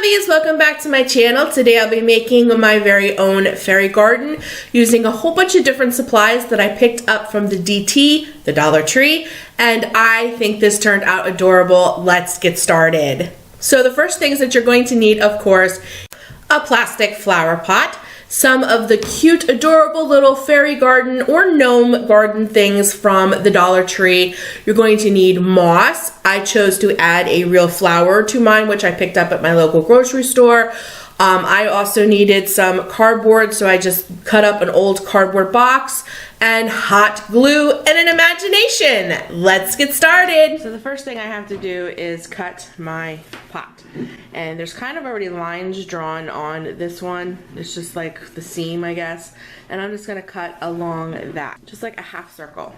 lovies, welcome back to my channel. Today I'll be making my very own fairy garden using a whole bunch of different supplies that I picked up from the DT, the Dollar Tree, and I think this turned out adorable. Let's get started. So the first things that you're going to need, of course, a plastic flower pot, some of the cute, adorable little fairy garden or gnome garden things from the Dollar Tree. You're going to need moss. I chose to add a real flower to mine, which I picked up at my local grocery store. I also needed some cardboard, so I just cut up an old cardboard box and hot glue and an imagination. Let's get started. So the first thing I have to do is cut my pot. And there's kind of already lines drawn on this one. It's just like the seam, I guess. And I'm just gonna cut along that, just like a half circle.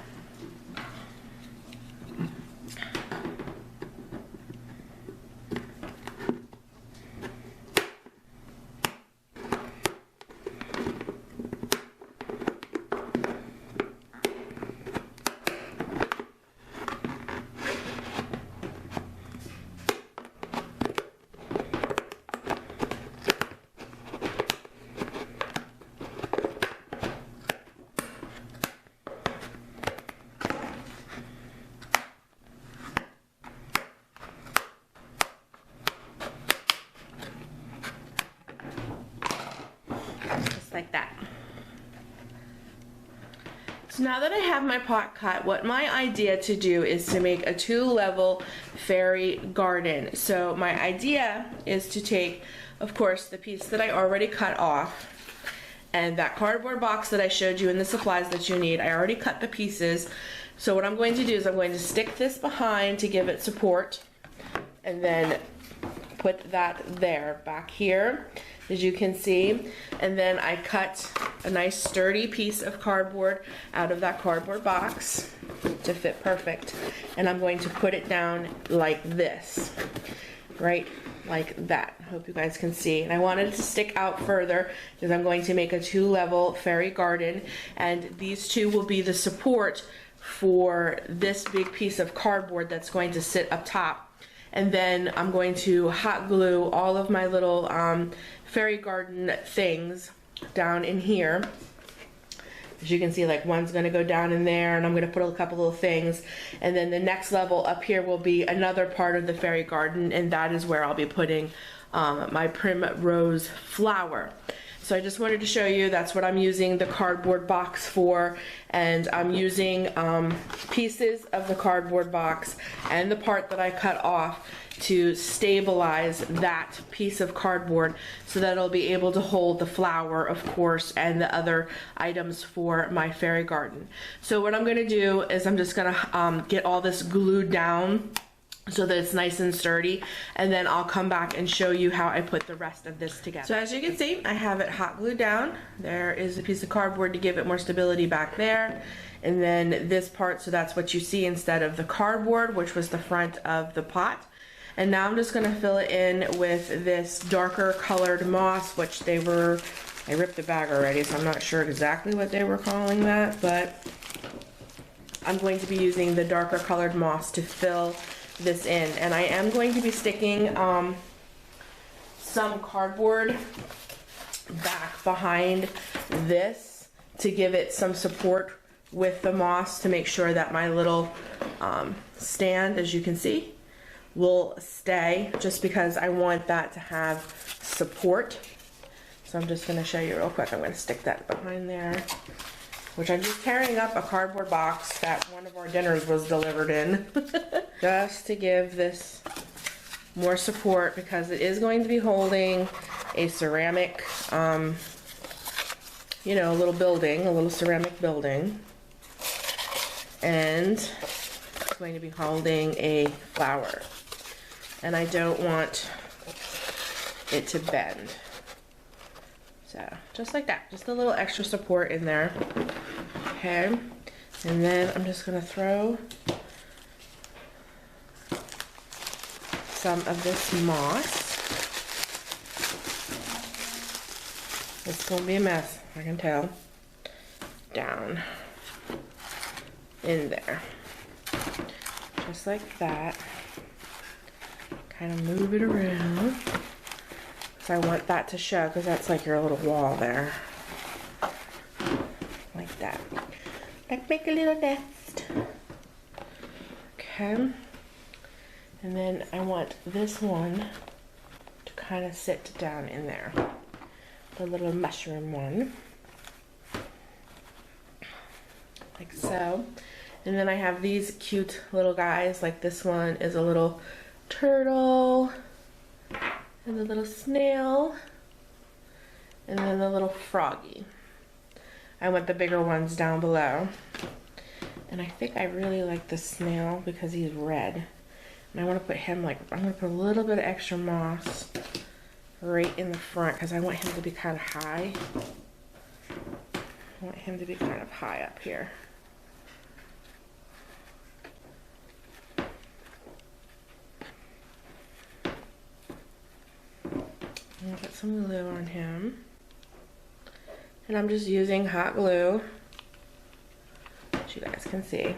Like that. So now that I have my pot cut, what my idea to do is to make a 2-level fairy garden. So my idea is to take, of course, the piece that I already cut off and that cardboard box that I showed you and the supplies that you need. I already cut the pieces. So what I'm going to do is I'm going to stick this behind to give it support and then put that there back here, as you can see. And then I cut a nice sturdy piece of cardboard out of that cardboard box to fit perfect. And I'm going to put it down like this, right like that. I hope you guys can see. And I wanted it to stick out further because I'm going to make a 2-level fairy garden, and these two will be the support for this big piece of cardboard that's going to sit up top. And then I'm going to hot glue all of my little fairy garden things down in here. As you can see, like one's gonna go down in there, and I'm gonna put a couple little things. And then the next level up here will be another part of the fairy garden, and that is where I'll be putting my primrose flower. So I just wanted to show you that's what I'm using the cardboard box for, and I'm using pieces of the cardboard box and the part that I cut off to stabilize that piece of cardboard so that it'll be able to hold the flower, of course, and the other items for my fairy garden. So what I'm gonna do is I'm just gonna get all this glued down so that it's nice and sturdy, and then I'll come back and show you how I put the rest of this together. So as you can see, I have it hot glued down. There is a piece of cardboard to give it more stability back there, and then this part, so that's what you see instead of the cardboard, which was the front of the pot. And now I'm just gonna fill it in with this darker colored moss, which I ripped the bag already, so I'm not sure exactly what they were calling that, but I'm going to be using the darker colored moss to fill this in. And I am going to be sticking some cardboard back behind this to give it some support with the moss to make sure that my little stand, as you can see, will stay, just because I want that to have support. So I'm just going to show you real quick. I'm going to stick that behind there, which I'm just carrying up a cardboard box that one of our dinners was delivered in just to give this more support, because it is going to be holding a ceramic, you know, a little ceramic building, and it's going to be holding a flower, and I don't want it to bend. So just like that, just a little extra support in there. Okay, and then I'm just gonna throw some of this moss. It's gonna be a mess, I can tell. Down in there. Just like that. Kind of move it around. So I want that to show, because that's like your little wall there. Like that. Like make a little nest. Okay. And then I want this one to kind of sit down in there. The little mushroom one. Like so. And then I have these cute little guys. Like this one is a little turtle. And the little snail. And then the little froggy. I want the bigger ones down below. And I think I really like the snail because he's red. And I want to put him like, I'm going to put a little bit of extra moss right in the front because I want him to be kind of high. I want him to be kind of high up here. And get some glue on him. And I'm just using hot glue, which you guys can see.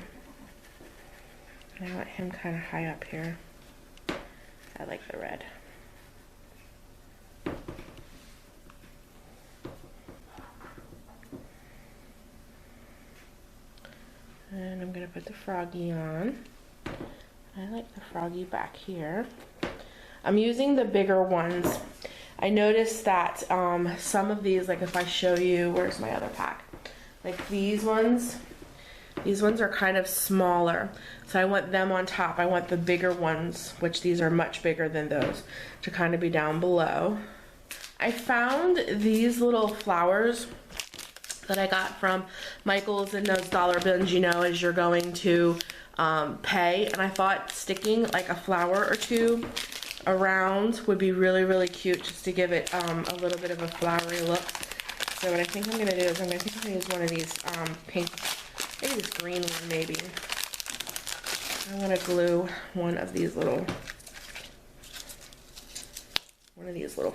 And I want him kind of high up here. I like the red. And I'm gonna put the froggy on. I like the froggy back here. I'm using the bigger ones. I noticed that some of these, like if I show you, where's my other pack? Like these ones are kind of smaller. So I want them on top. I want the bigger ones, which these are much bigger than those, to kind of be down below. I found these little flowers that I got from Michael's in those dollar bins, you know, as you're going to pay. And I thought sticking like a flower or two around would be really, really cute, just to give it a little bit of a flowery look. So what I think I'm gonna do is I'm gonna use one of these pink, maybe this green one maybe. I'm gonna glue one of these little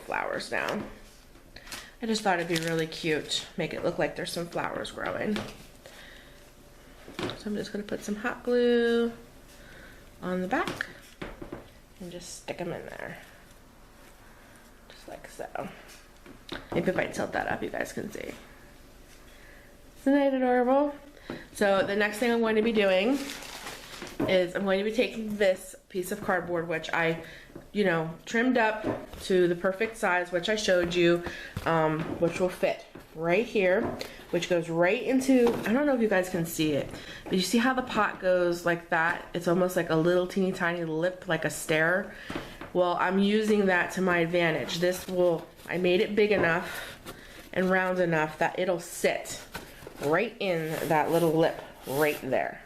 flowers down. I just thought it'd be really cute, make it look like there's some flowers growing. So I'm just gonna put some hot glue on the back and just stick them in there, just like so. Maybe if I tilt that up, you guys can see. Isn't that adorable? So the next thing I'm going to be doing is I'm going to be taking this piece of cardboard, which I, you know, trimmed up to the perfect size, which I showed you, which will fit right here, which goes right into, I don't know if you guys can see it, but you see how the pot goes like that? It's almost like a little teeny tiny lip, like a stair. Well, I'm using that to my advantage. This will, I made it big enough and round enough that it'll sit right in that little lip right there.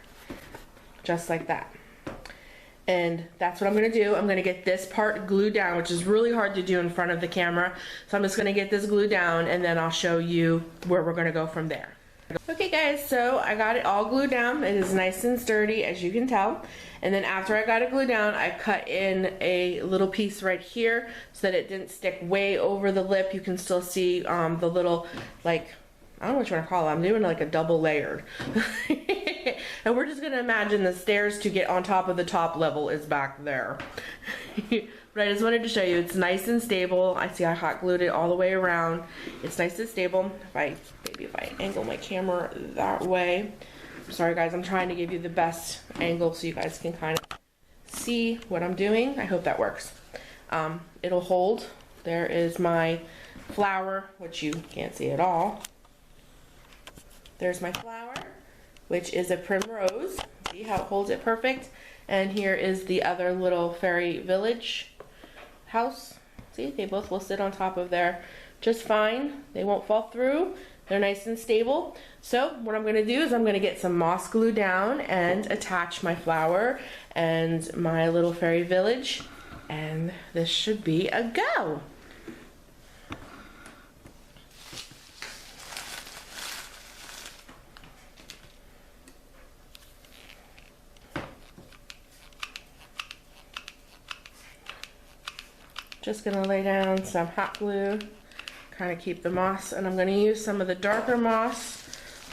Just like that. And that's what I'm gonna do. I'm gonna get this part glued down, which is really hard to do in front of the camera. So I'm just gonna get this glued down and then I'll show you where we're gonna go from there. Okay guys, so I got it all glued down. It is nice and sturdy, as you can tell. And then after I got it glued down, I cut in a little piece right here so that it didn't stick way over the lip. You can still see the little, like, I don't know what you want to call it. I'm doing like a double layered. And we're just gonna imagine the stairs to get on top of the top level is back there. But I just wanted to show you, it's nice and stable. I see I hot glued it all the way around. It's nice and stable. Maybe if I angle my camera that way. Sorry guys, I'm trying to give you the best angle so you guys can kind of see what I'm doing. I hope that works. It'll hold. There is my flower, which you can't see at all. There's my flower, which is a primrose. See how it holds it perfect? And here is the other little fairy village house. See, they both will sit on top of there just fine. They won't fall through. They're nice and stable. So what I'm gonna do is I'm gonna get some moss glue down and attach my flower and my little fairy village. And this should be a go. Just gonna lay down some hot glue, kind of keep the moss, and I'm gonna use some of the darker moss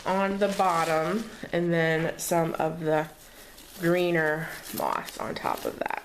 on the bottom and then some of the greener moss on top of that.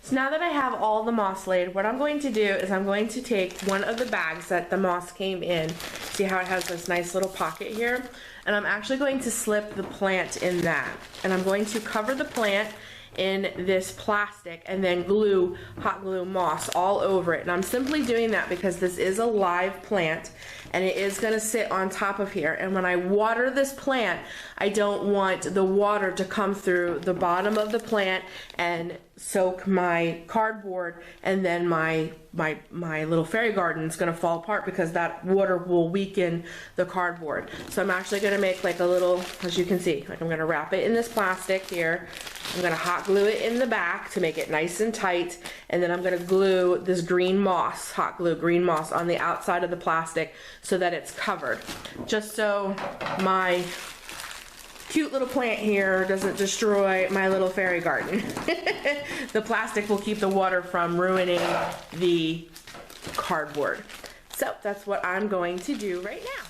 So now that I have all the moss laid, what I'm going to do is I'm going to take one of the bags that the moss came in. See how it has this nice little pocket here? And I'm actually going to slip the plant in that. And I'm going to cover the plant in this plastic and then glue, hot glue moss all over it. And I'm simply doing that because this is a live plant and it is going to sit on top of here. And when I water this plant, I don't want the water to come through the bottom of the plant and soak my cardboard, and then my little fairy garden is going to fall apart because that water will weaken the cardboard. So I'm actually going to make like a little, as you can see, like I'm going to wrap it in this plastic here. I'm going to hot glue it in the back to make it nice and tight, and then I'm going to glue this green moss, hot glue green moss on the outside of the plastic so that it's covered, just so my cute little plant here doesn't destroy my little fairy garden. The plastic will keep the water from ruining the cardboard. So that's what I'm going to do right now.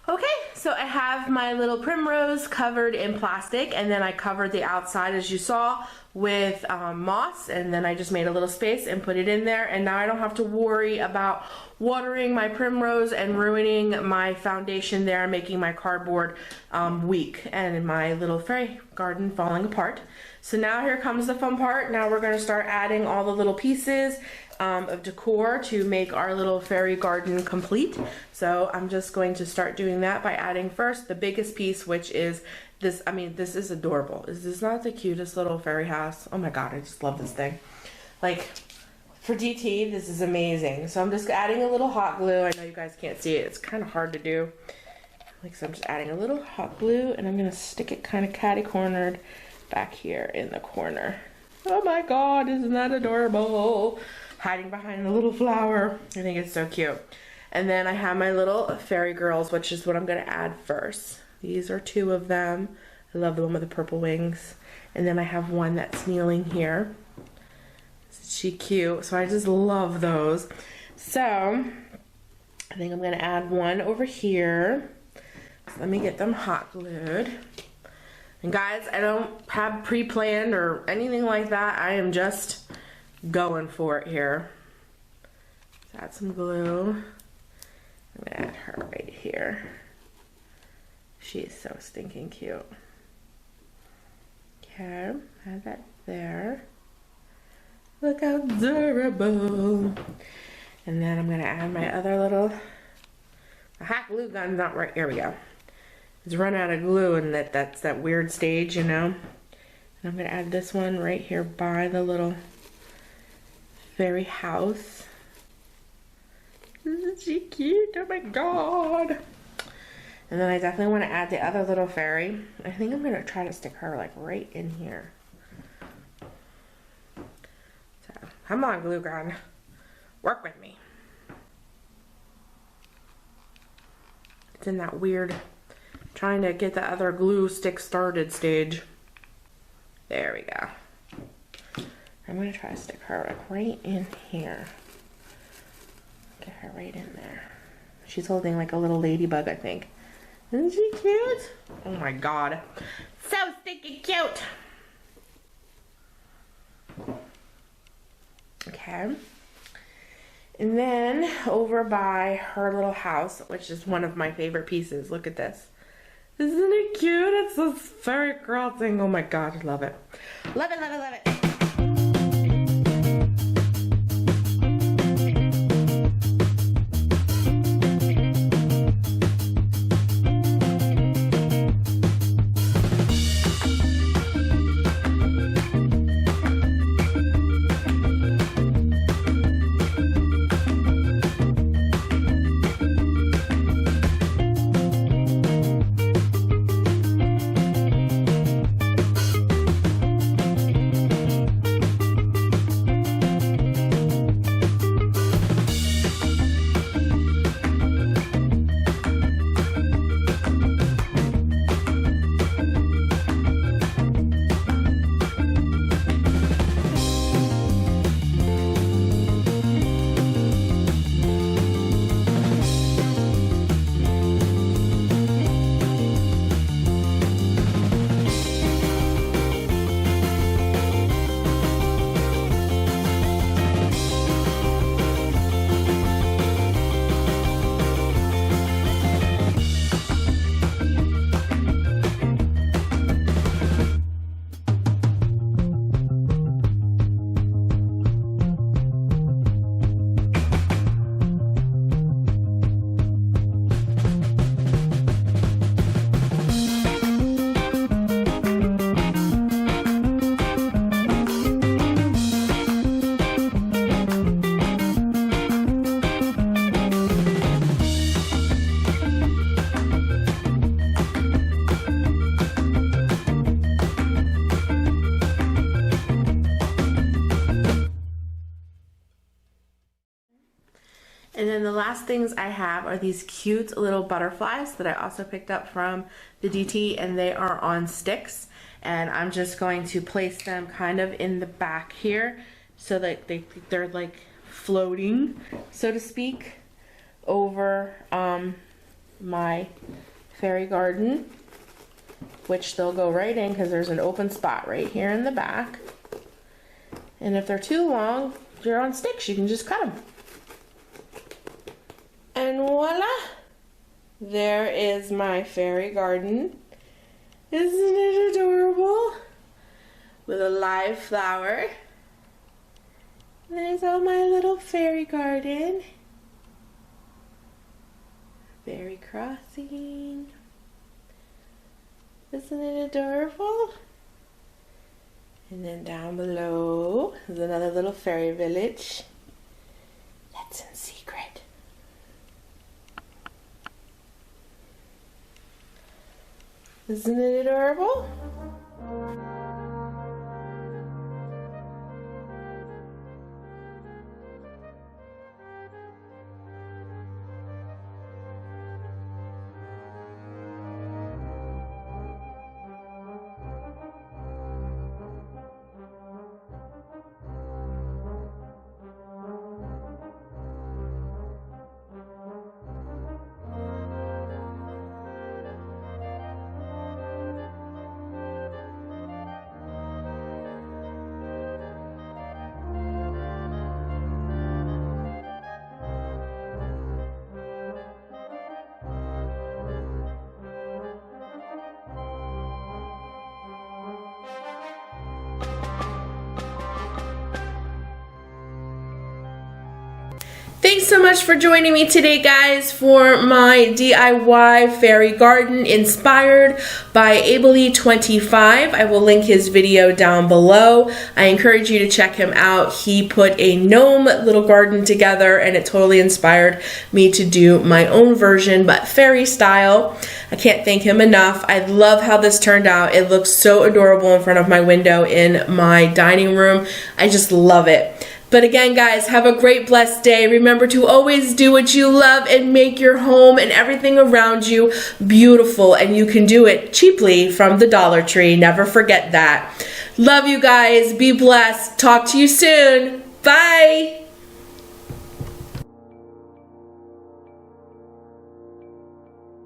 Okay, so I have my little primrose covered in plastic, and then I covered the outside, as you saw, with moss, and then I just made a little space and put it in there, and now I don't have to worry about watering my primrose and ruining my foundation there, making my cardboard weak and my little fairy garden falling apart. So now here comes the fun part. Now we're going to start adding all the little pieces of decor to make our little fairy garden complete. So I'm just going to start doing that by adding first the biggest piece, which is this. I mean, this is adorable. Is this not the cutest little fairy house? Oh my god, I just love this thing. Like, for DT, this is amazing. So I'm just adding a little hot glue. I know you guys can't see it. It's kind of hard to do. Like, so I'm just adding a little hot glue, and I'm going to stick it kind of catty-cornered back here in the corner. Oh my god, isn't that adorable? Hiding behind the little flower. I think it's so cute. And then I have my little fairy girls, which is what I'm going to add first. These are two of them. I love the one with the purple wings. And then I have one that's kneeling here. Isn't she cute? So I just love those. So I think I'm going to add one over here. So let me get them hot glued. And guys, I don't have pre-planned or anything like that. I am just going for it here. Let's add some glue. I'm gonna add her right here. She's so stinking cute. Okay, add that there. Look how adorable. And then I'm gonna add my other little, the hot glue gun's not right, here we go. It's run out of glue, and that's that weird stage, you know. And I'm gonna add this one right here by the little fairy house. Isn't she cute? Oh my god. And then I definitely want to add the other little fairy. I think I'm gonna try to stick her like right in here. So come on, glue gun, work with me. It's in that weird trying to get the other glue stick started stage. There we go. I'm gonna try to stick her like right in here. Get her right in there. She's holding like a little ladybug, I think. Isn't she cute? Oh my god. So stinking cute. Okay. And then over by her little house, which is one of my favorite pieces. Look at this. Isn't it cute? It's this fairy girl thing. Oh my god, I love it. Love it, love it, love it. then the last things I have are these cute little butterflies that I also picked up from the DT, and they are on sticks. And I'm just going to place them kind of in the back here so that they're like floating, so to speak, over my fairy garden, which they'll go right in because there's an open spot right here in the back. And if they're too long, you're on sticks, you can just cut them. And voila! There is my fairy garden. Isn't it adorable? With a live flower. There's all my little fairy garden. Fairy crossing. Isn't it adorable? And then down below is another little fairy village. That's in secret. Isn't it adorable? Thanks so much for joining me today, guys, for my DIY fairy garden inspired by Ably25. I will link his video down below. I encourage you to check him out. He put a gnome little garden together, and it totally inspired me to do my own version, but fairy style. I can't thank him enough. I love how this turned out. It looks so adorable in front of my window in my dining room. I just love it. But again, guys, have a great, blessed day. Remember to always do what you love and make your home and everything around you beautiful. And you can do it cheaply from the Dollar Tree. Never forget that. Love you guys. Be blessed. Talk to you soon. Bye.